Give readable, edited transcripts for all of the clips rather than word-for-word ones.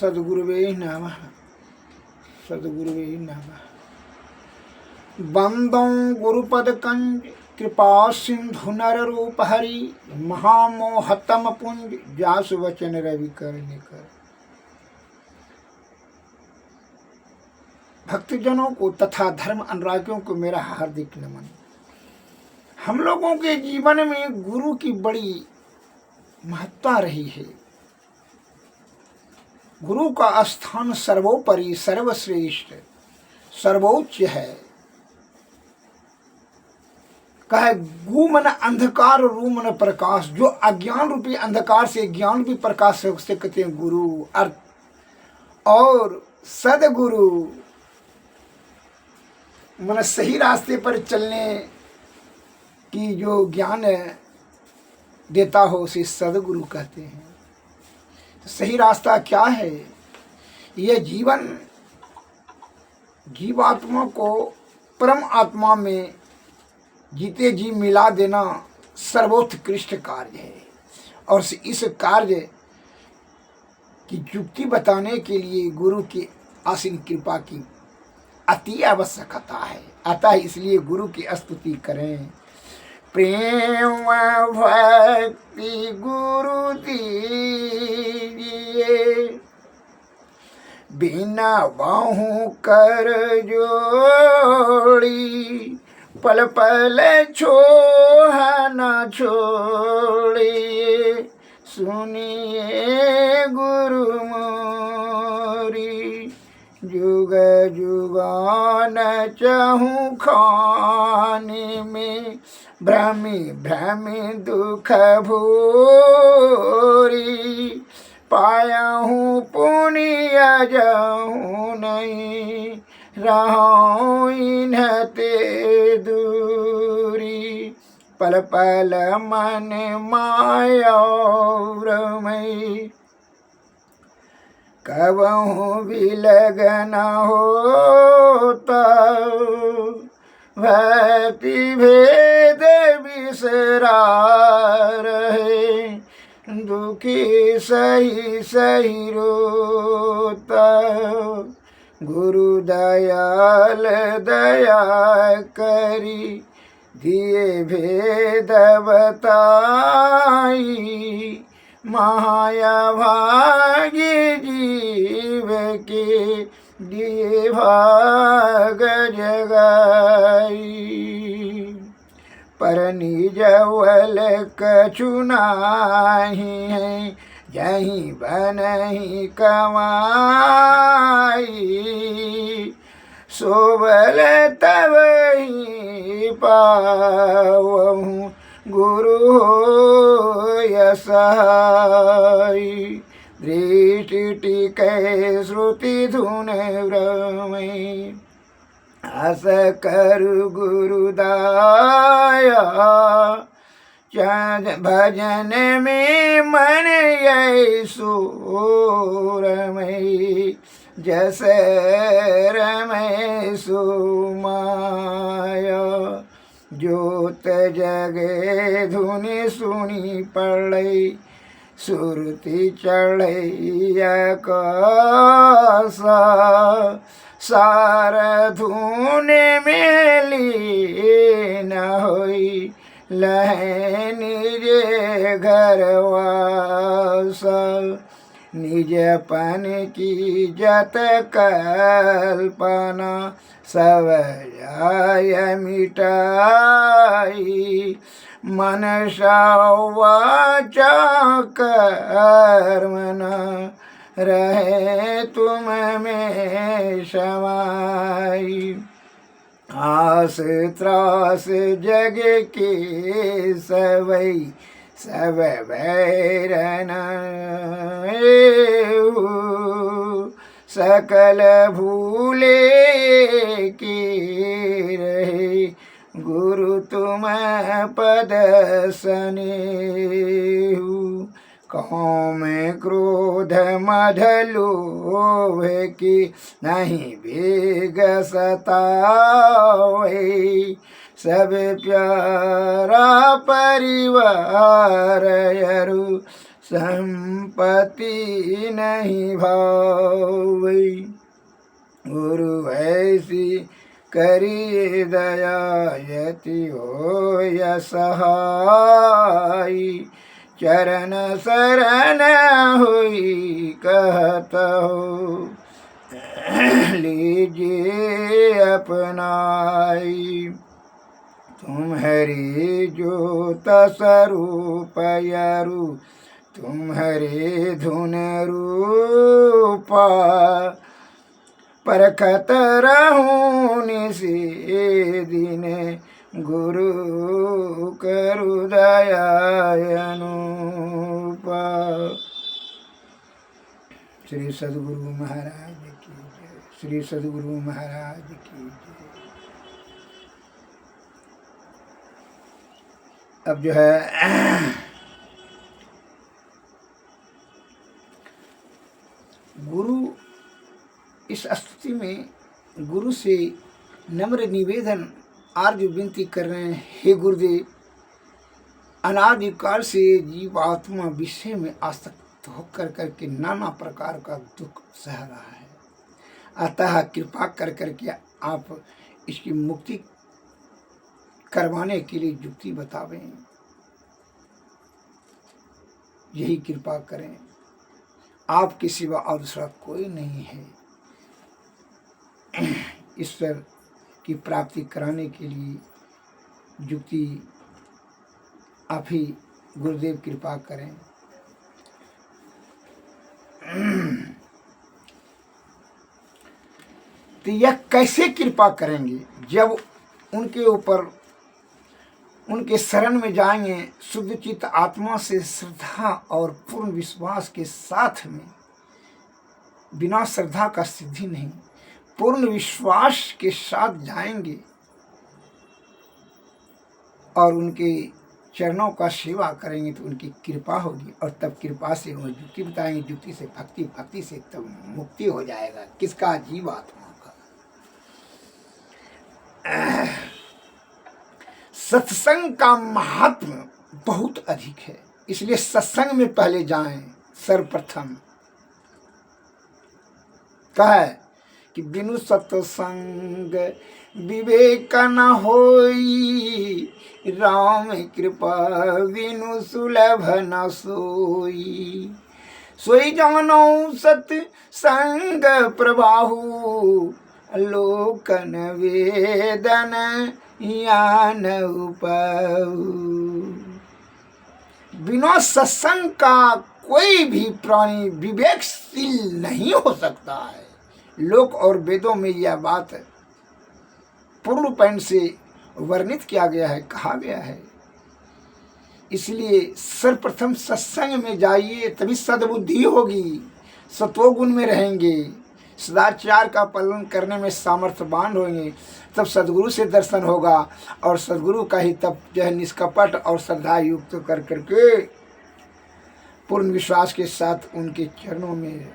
सद्गुरुवे नमः। सद्गुरुवे नमः। वंदो गुरुपद कंज कृपा सिंधु नर रूप हरि महामोहतम पुंज जासु वचन रवि कर निकर। भक्तजनों को तथा धर्म अनुरागियों को मेरा हार्दिक नमन। हम लोगों के जीवन में गुरु की बड़ी महत्ता रही है। गुरु का स्थान सर्वोपरि, सर्वश्रेष्ठ, सर्वोच्च है। कहे गु मन अंधकार, रू मन प्रकाश। जो अज्ञान रूपी अंधकार से ज्ञान रूपी प्रकाश से उससे कहते हैं गुरु। अर्थ और सदगुरु मन सही रास्ते पर चलने की जो ज्ञान देता हो उसे सदगुरु कहते हैं। तो सही रास्ता क्या है? यह जीवन जीवात्मा को परम आत्मा में जीते जी मिला देना सर्वोत्कृष्ट कार्य है। और इस कार्य की युक्ति बताने के लिए गुरु की असीम कृपा की अति आवश्यकता है। अतः इसलिए गुरु की स्तुति करें। प्रेम भक्ति गुरु दीजिए, बिना बाहु कर जोड़ी, पल पल छोह न छोड़िए, सुनिए गुरु मोरी। जुग जुगान चाहूँ खाने में, भ्रमी भ्रमी दुख भूरी, पाया हूँ पुण्य जाऊँ नहीं, रहूँ इन्हते दूरी। पल पल मन माया रमई, कबहूँ भी लगना होता, भक्ति भेद बिसरा रहे, दुखी सही सही रोता। गुरु दयाल दया करी, दिए भेद बताई, माया भाग्य जीव के दिए भाग जगाई। पर निजवल कछु नाही है, यहीं बनहि कमाई, सोबल तब ही पावहूँ गुरु होय सहाई। दृष्टि टिकै श्रुति धुन भ्रमई, आस करु गुरुदाया, भजन में मन यही सोरमई, जस रमय सुमाया। जोत जगे धुनि सुनी पड़ई, सुरति चढ़ई आकाशा, सार धुन में लीन होई, लहे निज घरवासा। निजपन की जत कल्पना, सब जाय मिटाई, मनसा वाचा कर्मणा, रहे तुम में समाई। आस त्रास जग के सबई, सब बैरन सकल भूले के रहे, गुरु तुम पद सनेहु। काम क्रोध मद लोभ की नहीं वेग सतावे, सब प्यारा परिवार यरु संपत्ति नहीं भावै। गुरु ऐसी करिए दया यति होय सहाय। चरण शरण हुई कहत हो लीजिए अपनाई। तुम्हारे ज्योत स्वरूप यरु तुम्हारे धुन रूपा। परखत रहूं निसी दिन गुरु करु दया अनुपा। श्री सद्गुरु महाराज की जय। श्री सद्गुरु महाराज की जय। अब जो है गुरु इस स्तुति में गुरु से नम्र निवेदन आर्य विनती कर रहे हैं, हे गुरुदेव, अनादिकाल से जीवात्मा विषय में आसक्त होकर करके नाना प्रकार का दुख सह रहा है। अतः कृपा कर करके आप इसकी मुक्ति करवाने के लिए युक्ति बतावें, यही कृपा करें। आपके सिवा और दूसरा कोई नहीं है। ईश्वर की प्राप्ति कराने के लिए युक्ति आप ही गुरुदेव कृपा करें। तो यह कैसे कृपा करेंगे? जब उनके ऊपर उनके शरण में जाएंगे शुद्ध चित्त आत्मा से श्रद्धा और पूर्ण विश्वास के साथ में। बिना श्रद्धा का सिद्धि नहीं, पूर्ण विश्वास के साथ जाएंगे और उनके चरणों का सेवा करेंगे तो उनकी कृपा होगी। और तब कृपा से वो युक्ति बताएंगे, युक्ति से भक्ति, भक्ति से तब मुक्ति हो जाएगा। किसका? जीवात्मा का। सत्संग का महत्व बहुत अधिक है, इसलिए सत्संग में पहले जाएं। सर्वप्रथम कहा कि बिनु सत्संग विवेक न होई। राम कृपा बिनु सुलभ न सोई। सोई जानो सत्संग प्रवाहु। लोकन वेदन यान उपाऊ। बिना सत्संग का कोई भी प्राणी विवेकशील नहीं हो सकता है। लोक और वेदों में यह बात पूर्ण रूप से वर्णित किया गया है, कहा गया है। इसलिए सर्वप्रथम सत्संग में जाइए, तभी सद्बुद्धि होगी, सत्वगुण में रहेंगे, सदाचार का पालन करने में सामर्थ्यवान होंगे। तब सदगुरु से दर्शन होगा और सदगुरु का ही तब जो है निष्कपट और श्रद्धा युक्त कर करके पूर्ण विश्वास के साथ उनके चरणों में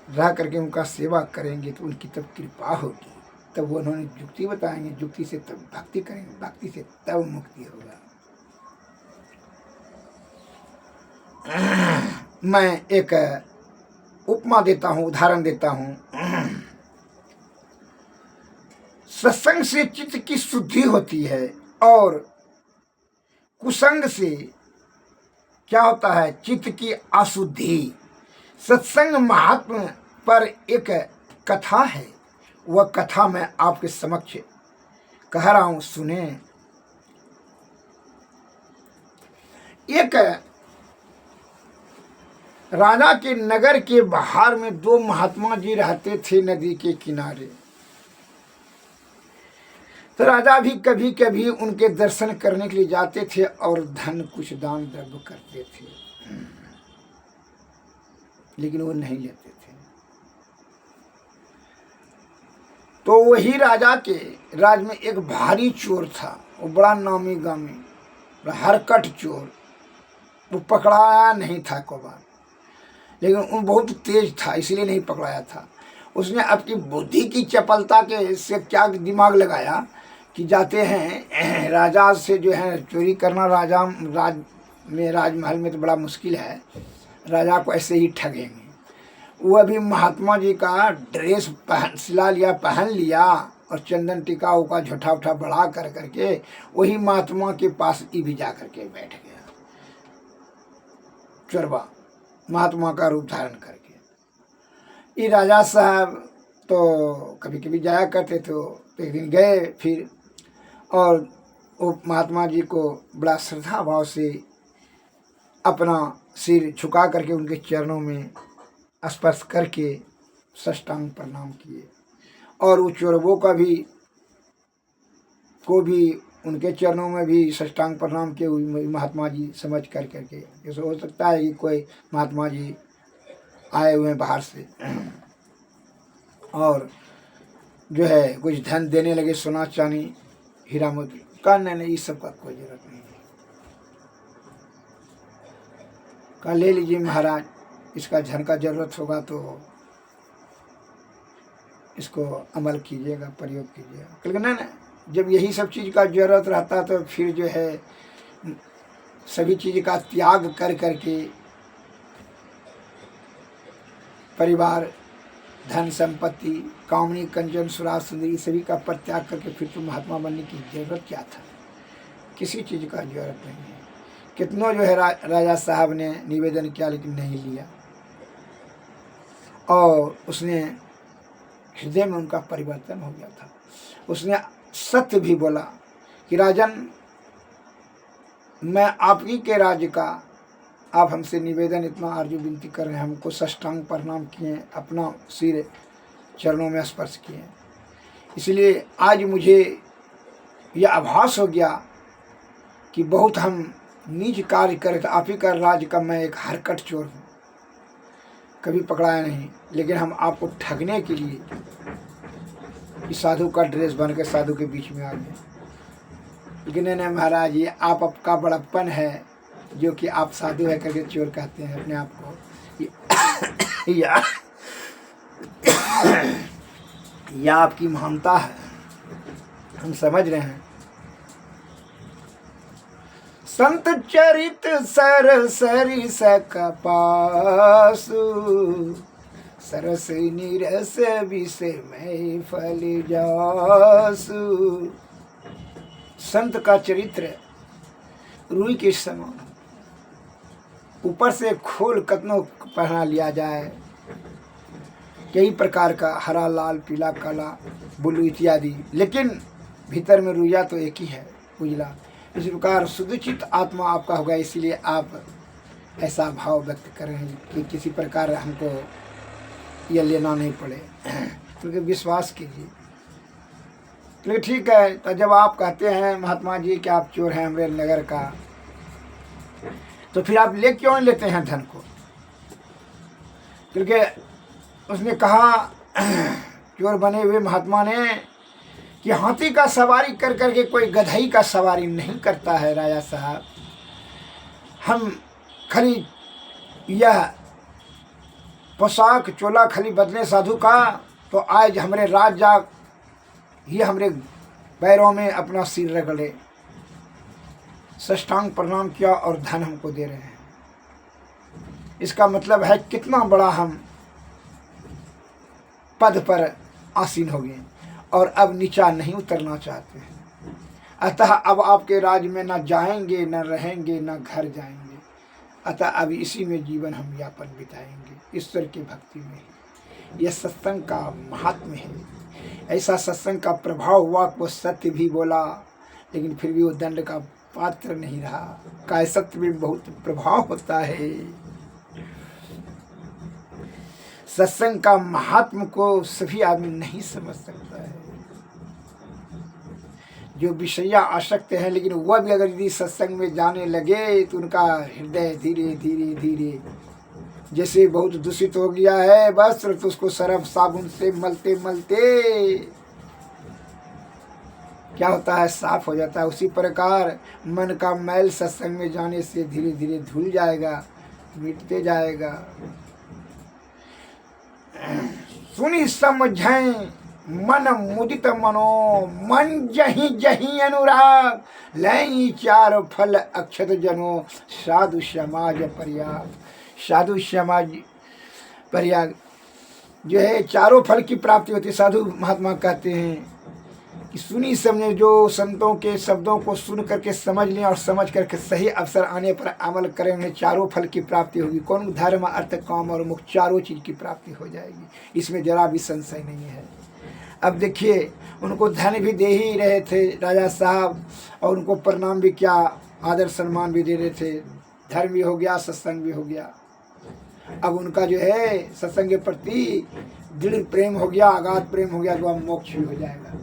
रह करके उनका सेवा करेंगे तो उनकी तब कृपा होगी। तब वो उन्होंने युक्ति बताएंगे, युक्ति से तब भक्ति करेंगे, भक्ति से तब मुक्ति होगा। मैं एक उपमा देता हूँ, उदाहरण देता हूँ। सत्संग से चित्त की शुद्धि होती है और कुसंग से क्या होता है? चित्त की अशुद्धि। सत्संग महात्मा पर एक कथा है, वह कथा मैं आपके समक्ष कह रहा हूं, सुने। एक राजा के नगर के बाहर में दो महात्मा जी रहते थे नदी के किनारे। तो राजा भी कभी कभी उनके दर्शन करने के लिए जाते थे और धन कुछ दान द्रव्य करते थे, लेकिन वो नहीं लेते थे। तो वही राजा के राज में एक भारी चोर था, वो बड़ा नामी गामी, हरकट चोर। वो पकड़ाया नहीं था को बार, लेकिन वो बहुत तेज था इसलिए नहीं पकड़ाया था। उसने अपनी बुद्धि की चपलता के से क्या दिमाग लगाया कि जाते हैं राजा से जो है चोरी करना, राज में राजमहल में तो बड़ा मुश्किल है, राजा को ऐसे ही ठगेंगे। वो अभी महात्मा जी का ड्रेस सिला लिया, पहन लिया, और चंदन टीका उका झूठा उठा बढ़ा कर करके वही महात्मा के पास ही भी जा करके बैठ गया, चोरबा महात्मा का रूप धारण करके। ये राजा साहब तो कभी कभी जाया करते थे, तो एक दिन गए फिर, और वो महात्मा जी को बड़ा श्रद्धा भाव से अपना सिर झुका करके उनके चरणों में स्पर्श करके साष्टांग प्रणाम किए, और वो चोरबों का को भी उनके चरणों में भी साष्टांग प्रणाम किए महात्मा जी समझ कर करके। जैसे हो सकता है कि कोई महात्मा जी आए हुए हैं बाहर से और जो है कुछ धन देने लगे, सोना चांदी हीरा मोती, कहा नहीं इस सब का कोई जरूरत नहीं है, कहा ले लीजिए महाराज, इसका धन का जरूरत होगा तो इसको अमल कीजिएगा, प्रयोग कीजिएगा। लेकिन ना जब यही सब चीज़ का जरूरत रहता तो फिर जो है सभी चीज़ का त्याग कर करके परिवार, धन संपत्ति, कामनी, कंचन, सुराग, सुंदरी सभी का परित्याग करके फिर तो महात्मा बनने की जरूरत क्या था? किसी चीज़ का जरूरत नहीं है। कितनों जो है राजा साहब ने निवेदन किया लेकिन नहीं लिया, और उसने हृदय में उनका परिवर्तन हो गया था। उसने सत्य भी बोला कि राजन, मैं आप ही के राज्य का, आप हमसे निवेदन इतना आर्जू विनती कर रहे हैं, हमको साष्टांग प्रणाम किए, अपना सिर चरणों में स्पर्श किए, इसलिए आज मुझे यह आभास हो गया कि बहुत हम नीच कार्य करे थे, आप ही का राज्य का मैं एक हरकट चोर हूँ, कभी पकड़ाया नहीं, लेकिन हम आपको ठगने के लिए इस साधु का ड्रेस बन के साधु के बीच में आ गए। लेकिन नहीं महाराज, ये आपका बड़प्पन है जो कि आप साधु है करके चोर कहते हैं अपने आप को, या आपकी महानता है, हम समझ रहे हैं। संत चरित सर सरी सकपासु, सरस निरस विषय में फल जासु। संत का चरित्र रुई के समान, ऊपर से खोल कतनों पहना लिया जाए, कई प्रकार का हरा, लाल, पीला, काला, ब्लू इत्यादि, लेकिन भीतर में रुइया तो एक ही है, उजला। इस प्रकार सुदूचित आत्मा आपका होगा, इसीलिए आप ऐसा भाव व्यक्त कर रहे हैं कि किसी प्रकार हमको यह लेना नहीं पड़े, क्योंकि विश्वास कीजिए। तो ठीक है, तो जब आप कहते हैं महात्मा जी कि आप चोर हैं हमारे नगर का, तो फिर आप ले क्यों लेते हैं धन को? क्योंकि उसने कहा चोर बने हुए महात्मा ने कि हाथी का सवारी कर करके कोई गधई का सवारी नहीं करता है राजा साहब। हम खाली यह पोशाक चोला खाली बदले साधु का, तो आज हमारे राजा ये हमारे पैरों में अपना सिर रगड़े, साष्टांग प्रणाम किया और धन हमको दे रहे हैं। इसका मतलब है कितना बड़ा हम पद पर आसीन हो गए और अब नीचा नहीं उतरना चाहते हैं। अतः अब आपके राज्य में न जाएंगे, न रहेंगे, न घर जाएंगे। अतः अब इसी में जीवन हम यापन बिताएंगे, ईश्वर की भक्ति में। यह सत्संग का महात्म्य है। ऐसा सत्संग का प्रभाव हुआ, वो सत्य भी बोला लेकिन फिर भी वो दंड का पात्र नहीं रहा। काय सत्य में बहुत प्रभाव होता है। सत्संग का महात्म को सभी आदमी नहीं समझ सकता है। जो विषया आसक्त है, लेकिन वह भी अगर यदि सत्संग में जाने लगे तो उनका हृदय धीरे धीरे धीरे जैसे बहुत दूषित हो गया है वस्त्र, तो उसको सरफ साबुन से मलते मलते क्या होता है, साफ हो जाता है। उसी प्रकार मन का मैल सत्संग में जाने से धीरे धीरे धुल जाएगा, मिटते जाएगा। सुनी समझें मन मुदित मनो मन जही जही अनुराग लई चार फल अक्षत जनो साधु समाज पर्याग। साधु समाज पर्याग जो है चारों फल की प्राप्ति होती है। साधु महात्मा कहते हैं कि सुनी समझे जो संतों के शब्दों को सुन करके समझ लें और समझ करके सही अवसर आने पर अमल करें, उन्हें चारों फल की प्राप्ति होगी। कौन? धर्म अर्थ काम और मोक्ष, चारों चीज की प्राप्ति हो जाएगी, इसमें जरा भी संशय नहीं है। अब देखिए उनको धन भी दे ही रहे थे राजा साहब, और उनको प्रणाम भी किया, आदर सम्मान भी दे रहे थे, धर्म भी हो गया, सत्संग भी हो गया। अब उनका जो है सत्संग के प्रति दृढ़ प्रेम हो गया, अगाध प्रेम हो गया, तो अब मोक्ष भी हो जाएगा।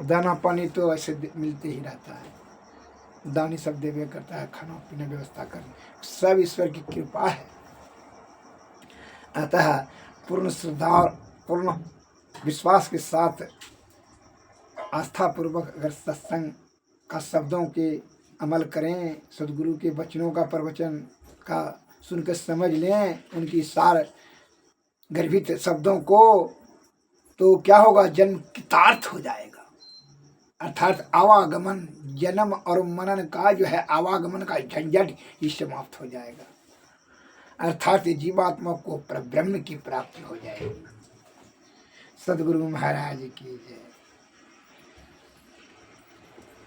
दाना पानी तो ऐसे मिलते ही रहता है, दानी सब देवे करता है, खाना पीना व्यवस्था करना सब ईश्वर की कृपा है। अतः पूर्ण श्रद्धा और पूर्ण विश्वास के साथ आस्था पूर्वक अगर सत्संग का शब्दों के अमल करें, सदगुरु के वचनों का प्रवचन का सुनकर समझ लें, उनकी सार गर्भित शब्दों को, तो क्या होगा? जन्म कृतार्थ हो जाएगा। अर्थात आवागमन, जन्म और मनन का जो है आवागमन का झंझट ही समाप्त हो जाएगा। अर्थात जीवात्मा को परब्रह्म की प्राप्ति हो जाएगी। सदगुरु महाराज की जय।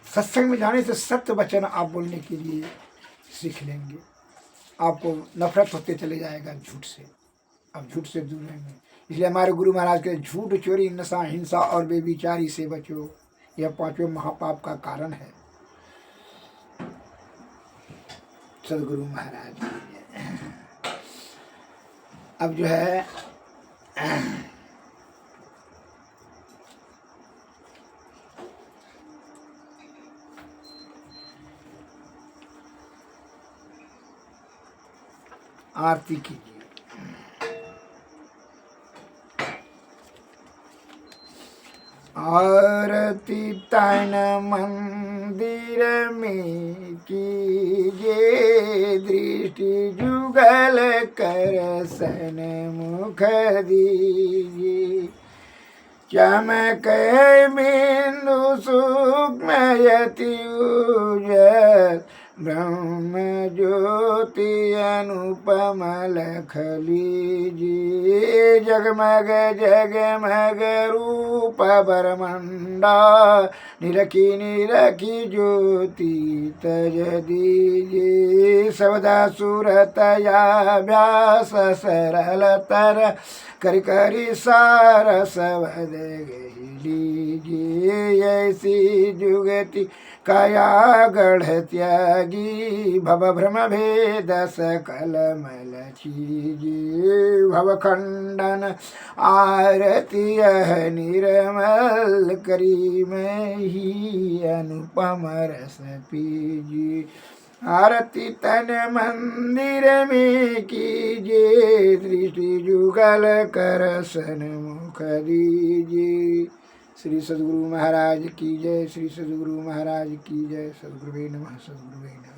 सत्संग में जाने से सत्य वचन आप बोलने के लिए सीख लेंगे। आपको नफरत होते चले जाएगा झूठ से, अब झूठ से दूर रहेंगे। इसलिए हमारे गुरु महाराज के झूठ, चोरी, नशा, हिंसा और बेविचारी से बचो, यह पांचों महापाप का कारण है। सदगुरु महाराज अब जो है आरती कीजिए। आरती तन मंदिर में कीजिए, दृष्टि जुगल कर सन्मुख दीजिए। चमक बिंदु सूक्ष्म यति उजल, ब्रह्म ज्योति अनुपम लख लीजिए। जगमग जगमग रूप बरमंडा, निरखी निरखी ज्योति तज दीजिए। सबदा सुरतया व्यास सरल तर, करि करि सार सबद लीजिए। ऐसी जुगति काया गढ़ त्यागी, भव भ्रम भेद सकल मल चीजिए। भव खंडन आरती यह निर्मल, करी में ही अनुपम रस पीजिए। आरती तन मंदिर में कीजिए, दृष्टि जुगल कर सन्मुख दीजिए। श्री सद्गुरु महाराज की जय। श्री सद्गुरु महाराज की जय। सद्गुरुवे नमः। सद्गुरुवे नमः।